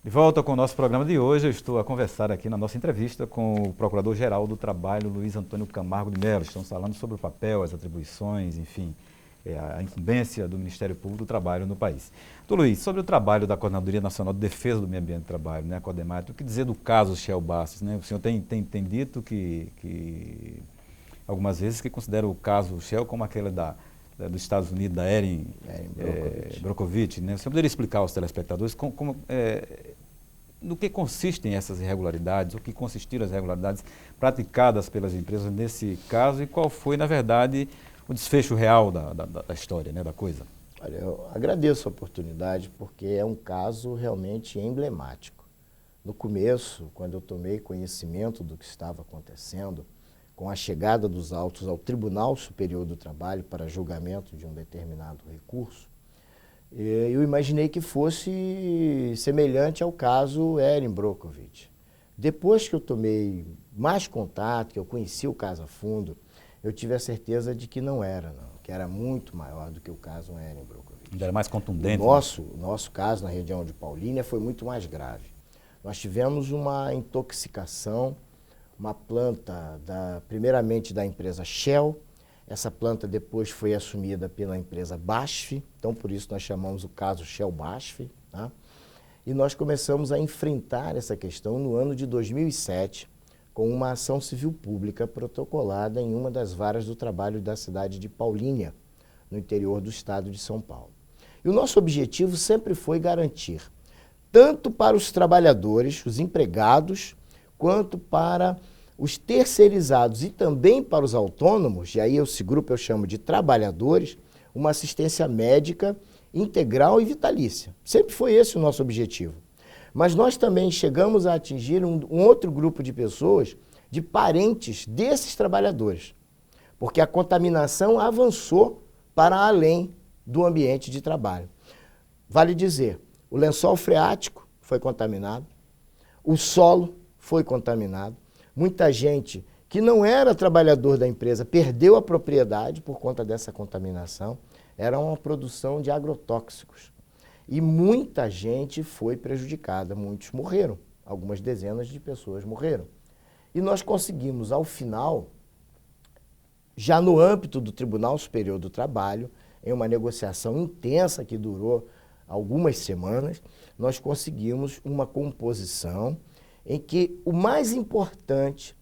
De volta com o nosso programa de hoje, eu estou a conversar aqui na nossa entrevista com o Procurador-Geral do Trabalho, Luiz Antônio Camargo de Mello. Estamos falando sobre o papel, as atribuições, enfim, a incumbência do Ministério Público do Trabalho no país. Doutor Luiz, sobre o trabalho da Coordenadoria Nacional de Defesa do Meio Ambiente do Trabalho, né, a CODEMAT, o que dizer do caso Shell Bastos, né? O senhor tem dito que algumas vezes que considera o caso Shell como aquele dos Estados Unidos, da Erin Brockovich, né? O senhor poderia explicar aos telespectadores no que consistem essas irregularidades, o que consistiram as irregularidades praticadas pelas empresas nesse caso e qual foi, na verdade, o desfecho real da história, né, da coisa? Olha, eu agradeço a oportunidade porque é um caso realmente emblemático. No começo, quando eu tomei conhecimento do que estava acontecendo, com a chegada dos autos ao Tribunal Superior do Trabalho para julgamento de um determinado recurso, eu imaginei que fosse semelhante ao caso Erin Brockovich. Depois que eu tomei mais contato, que eu conheci o caso a fundo, eu tive a certeza de que não era, não, que era muito maior do que o caso Erin Brockovich. Era mais contundente. O nosso caso na região de Paulínia foi muito mais grave. Nós tivemos uma intoxicação, uma planta, primeiramente da empresa Shell. Essa planta depois foi assumida pela empresa BASF, então por isso nós chamamos o caso Shell BASF. Tá? E nós começamos a enfrentar essa questão no ano de 2007, com uma ação civil pública protocolada em uma das varas do trabalho da cidade de Paulínia, no interior do estado de São Paulo. E o nosso objetivo sempre foi garantir, tanto para os trabalhadores, os empregados, quanto para os terceirizados e também para os autônomos, e aí esse grupo eu chamo de trabalhadores, uma assistência médica integral e vitalícia. Sempre foi esse o nosso objetivo. Mas nós também chegamos a atingir um outro grupo de pessoas, de parentes desses trabalhadores, porque a contaminação avançou para além do ambiente de trabalho. Vale dizer, o lençol freático foi contaminado, o solo foi contaminado, muita gente que não era trabalhador da empresa perdeu a propriedade por conta dessa contaminação. Era uma produção de agrotóxicos. E muita gente foi prejudicada, muitos morreram, algumas dezenas de pessoas morreram. E nós conseguimos, ao final, já no âmbito do Tribunal Superior do Trabalho, em uma negociação intensa que durou algumas semanas, nós conseguimos uma composição em que o mais importante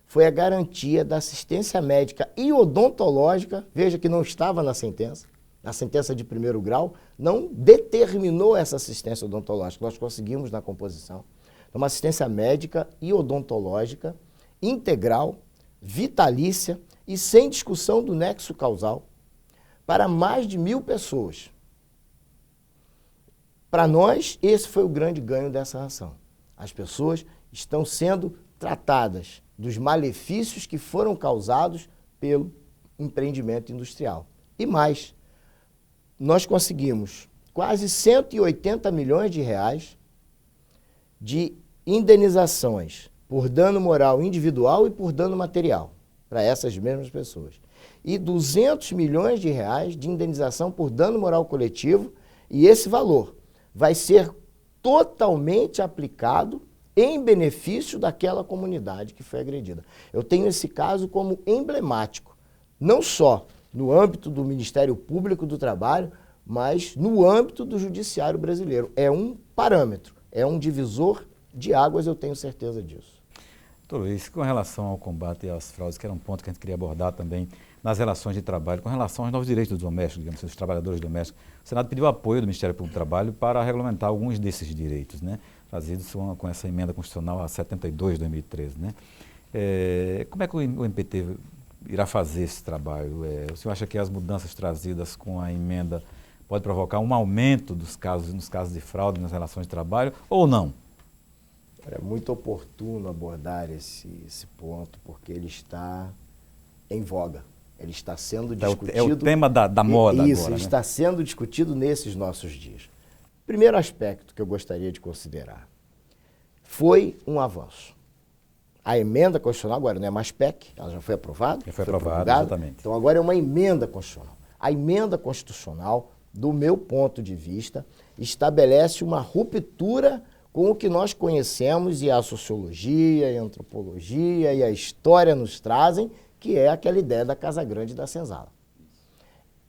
foi a garantia da assistência médica e odontológica. Veja que não estava na sentença de primeiro grau, não determinou essa assistência odontológica, nós conseguimos na composição. Uma assistência médica e odontológica, integral, vitalícia e sem discussão do nexo causal, para mais de 1.000 pessoas. Para nós, esse foi o grande ganho dessa ação. As pessoas estão sendo tratadas dos malefícios que foram causados pelo empreendimento industrial. E mais, nós conseguimos quase 180 milhões de reais de indenizações por dano moral individual e por dano material para essas mesmas pessoas. E 200 milhões de reais de indenização por dano moral coletivo, e esse valor vai ser totalmente aplicado em benefício daquela comunidade que foi agredida. Eu tenho esse caso como emblemático, não só no âmbito do Ministério Público do Trabalho, mas no âmbito do Judiciário brasileiro. É um parâmetro, é um divisor de águas, eu tenho certeza disso. Doutor Luiz, com relação ao combate às fraudes, que era um ponto que a gente queria abordar também nas relações de trabalho, com relação aos novos direitos dos domésticos, digamos, dos trabalhadores domésticos, o Senado pediu apoio do Ministério Público do Trabalho para regulamentar alguns desses direitos, né, trazidos com essa emenda constitucional a 72 de 2013. Né? Como é que o MPT irá fazer esse trabalho? O senhor acha que as mudanças trazidas com a emenda pode provocar um aumento dos casos, nos casos de fraude nas relações de trabalho ou não? É muito oportuno abordar esse ponto, porque ele está em voga. Ele está sendo discutido... É o tema da moda isso, agora, né? Está sendo discutido nesses nossos dias. Primeiro aspecto que eu gostaria de considerar. Foi um avanço. A emenda constitucional agora não é mais PEC, ela já foi aprovada. Já foi aprovada, exatamente. Então agora é uma emenda constitucional. A emenda constitucional, do meu ponto de vista, estabelece uma ruptura com o que nós conhecemos e a sociologia, e a antropologia e a história nos trazem, que é aquela ideia da Casa Grande e da senzala.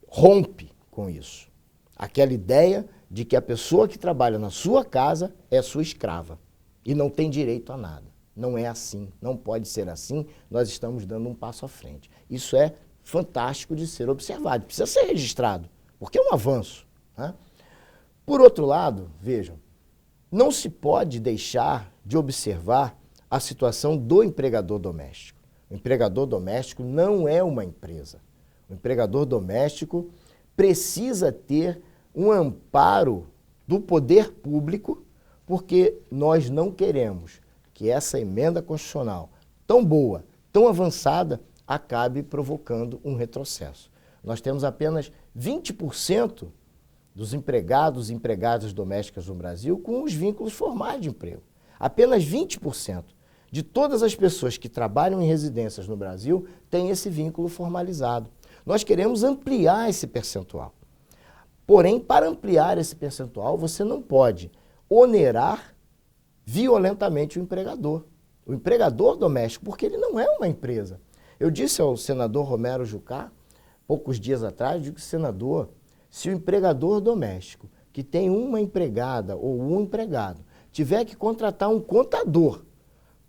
Rompe com isso. Aquela ideia de que a pessoa que trabalha na sua casa é sua escrava e não tem direito a nada. Não é assim, não pode ser assim, nós estamos dando um passo à frente. Isso é fantástico de ser observado, precisa ser registrado, porque é um avanço, né? Por outro lado, vejam, não se pode deixar de observar a situação do empregador doméstico. O empregador doméstico não é uma empresa. O empregador doméstico precisa ter um amparo do poder público, porque nós não queremos que essa emenda constitucional tão boa, tão avançada, acabe provocando um retrocesso. Nós temos apenas 20% dos empregados e empregadas domésticas no Brasil com os vínculos formais de emprego. Apenas 20% de todas as pessoas que trabalham em residências no Brasil têm esse vínculo formalizado. Nós queremos ampliar esse percentual. Porém, para ampliar esse percentual, você não pode onerar violentamente o empregador doméstico, porque ele não é uma empresa. Eu disse ao senador Romero Jucá, poucos dias atrás, digo, senador, se o empregador doméstico, que tem uma empregada ou um empregado, tiver que contratar um contador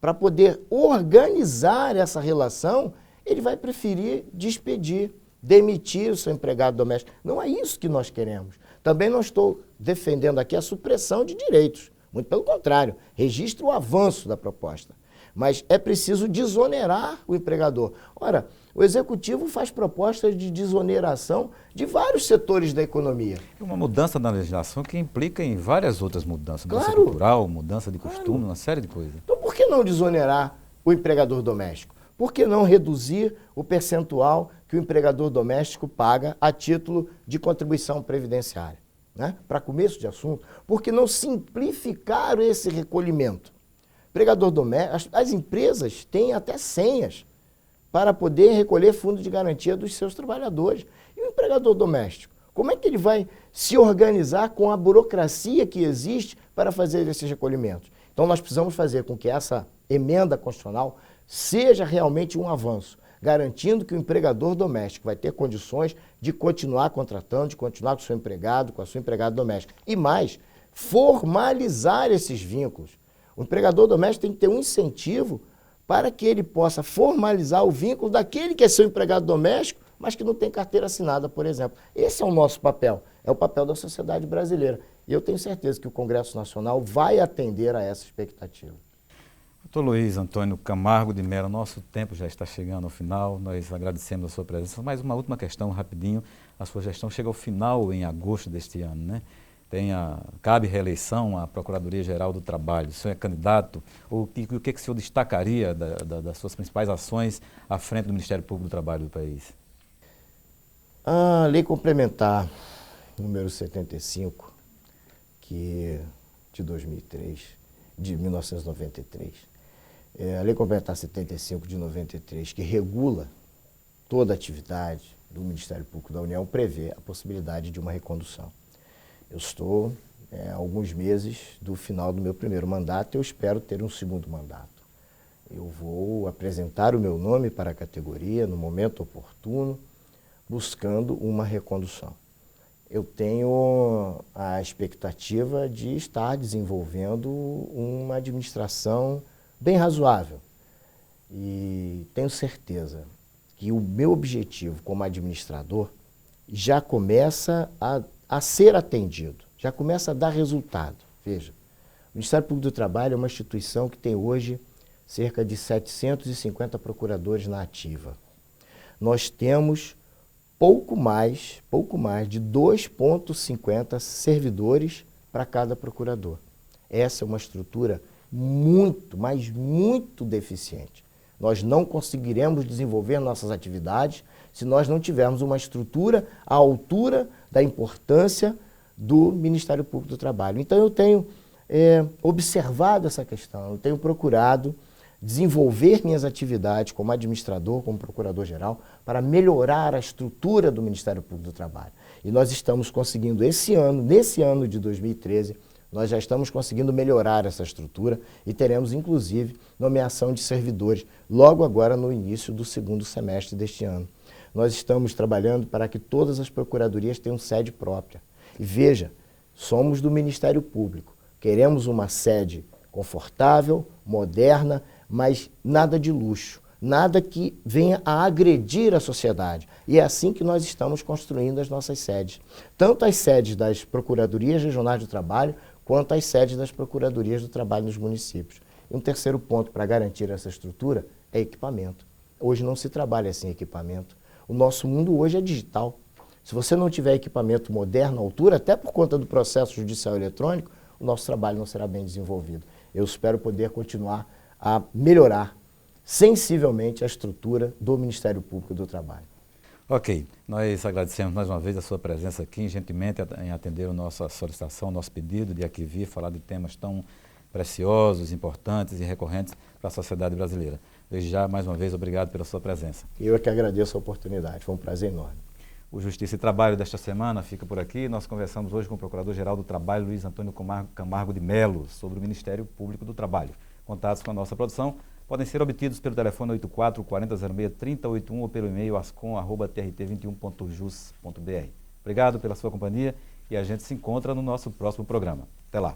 para poder organizar essa relação, ele vai preferir despedir, demitir o seu empregado doméstico. Não é isso que nós queremos. Também não estou defendendo aqui a supressão de direitos. Muito pelo contrário, registro o avanço da proposta. Mas é preciso desonerar o empregador. Ora, o Executivo faz propostas de desoneração de vários setores da economia. Uma mudança na legislação que implica em várias outras mudanças. Mudança Claro. cultural, mudança de costume, uma série de coisas. Então, por que não desonerar o empregador doméstico? Por que não reduzir o percentual que o empregador doméstico paga a título de contribuição previdenciária? Né? Para começo de assunto, por que não simplificar esse recolhimento? Empregador doméstico, as empresas têm até senhas para poder recolher fundo de garantia dos seus trabalhadores. E o empregador doméstico, como é que ele vai se organizar com a burocracia que existe para fazer esses recolhimentos? Então nós precisamos fazer com que essa emenda constitucional seja realmente um avanço, garantindo que o empregador doméstico vai ter condições de continuar contratando, de continuar com o seu empregado, com a sua empregada doméstica. E mais, formalizar esses vínculos. O empregador doméstico tem que ter um incentivo para que ele possa formalizar o vínculo daquele que é seu empregado doméstico, mas que não tem carteira assinada, por exemplo. Esse é o nosso papel, é o papel da sociedade brasileira. E eu tenho certeza que o Congresso Nacional vai atender a essa expectativa. Doutor Luiz Antônio Camargo de Mello, nosso tempo já está chegando ao final, nós agradecemos a sua presença. Mais uma última questão, rapidinho. A sua gestão chega ao final em agosto deste ano, né? Cabe reeleição à Procuradoria-Geral do Trabalho. O senhor é candidato? O que o senhor destacaria das suas principais ações à frente do Ministério Público do Trabalho do país? A Lei Complementar número 75, de 2003, de 1993, a Lei Complementar 75 de 93, que regula toda a atividade do Ministério Público da União, prevê a possibilidade de uma recondução. Eu estou há alguns meses do final do meu primeiro mandato e eu espero ter um segundo mandato. Eu vou apresentar o meu nome para a categoria no momento oportuno, buscando uma recondução. Eu tenho a expectativa de estar desenvolvendo uma administração bem razoável e tenho certeza que o meu objetivo como administrador já começa a ser atendido, já começa a dar resultado. Veja, o Ministério Público do Trabalho é uma instituição que tem hoje cerca de 750 procuradores na ativa. Nós temos pouco mais de 2,50 servidores para cada procurador. Essa é uma estrutura muito, mas muito deficiente. Nós não conseguiremos desenvolver nossas atividades se nós não tivermos uma estrutura à altura da importância do Ministério Público do Trabalho. Então eu tenho observado essa questão, eu tenho procurado desenvolver minhas atividades como administrador, como procurador-geral, para melhorar a estrutura do Ministério Público do Trabalho. E nós estamos conseguindo esse ano, nesse ano de 2013, Nós já estamos conseguindo melhorar essa estrutura e teremos, inclusive, nomeação de servidores logo agora no início do segundo semestre deste ano. Nós estamos trabalhando para que todas as procuradorias tenham sede própria. E veja, somos do Ministério Público. Queremos uma sede confortável, moderna, mas nada de luxo. Nada que venha a agredir a sociedade. E é assim que nós estamos construindo as nossas sedes. Tanto as sedes das Procuradorias Regionais do Trabalho, quanto as sedes das Procuradorias do Trabalho nos municípios. E um terceiro ponto para garantir essa estrutura é equipamento. Hoje não se trabalha sem equipamento. O nosso mundo hoje é digital. Se você não tiver equipamento moderno à altura, até por conta do processo judicial eletrônico, o nosso trabalho não será bem desenvolvido. Eu espero poder continuar a melhorar sensivelmente a estrutura do Ministério Público do Trabalho. Ok, nós agradecemos mais uma vez a sua presença aqui, gentilmente em atender a nossa solicitação, o nosso pedido de aqui vir falar de temas tão preciosos, importantes e recorrentes para a sociedade brasileira. Desde já, mais uma vez, obrigado pela sua presença. Eu é que agradeço a oportunidade, foi um prazer enorme. O Justiça e Trabalho desta semana fica por aqui. Nós conversamos hoje com o Procurador-Geral do Trabalho, Luiz Antônio Camargo de Melo, sobre o Ministério Público do Trabalho. Contatos com a nossa produção podem ser obtidos pelo telefone 84 4006 3081 ou pelo e-mail ascom@trt21.jus.br. Obrigado pela sua companhia e a gente se encontra no nosso próximo programa. Até lá!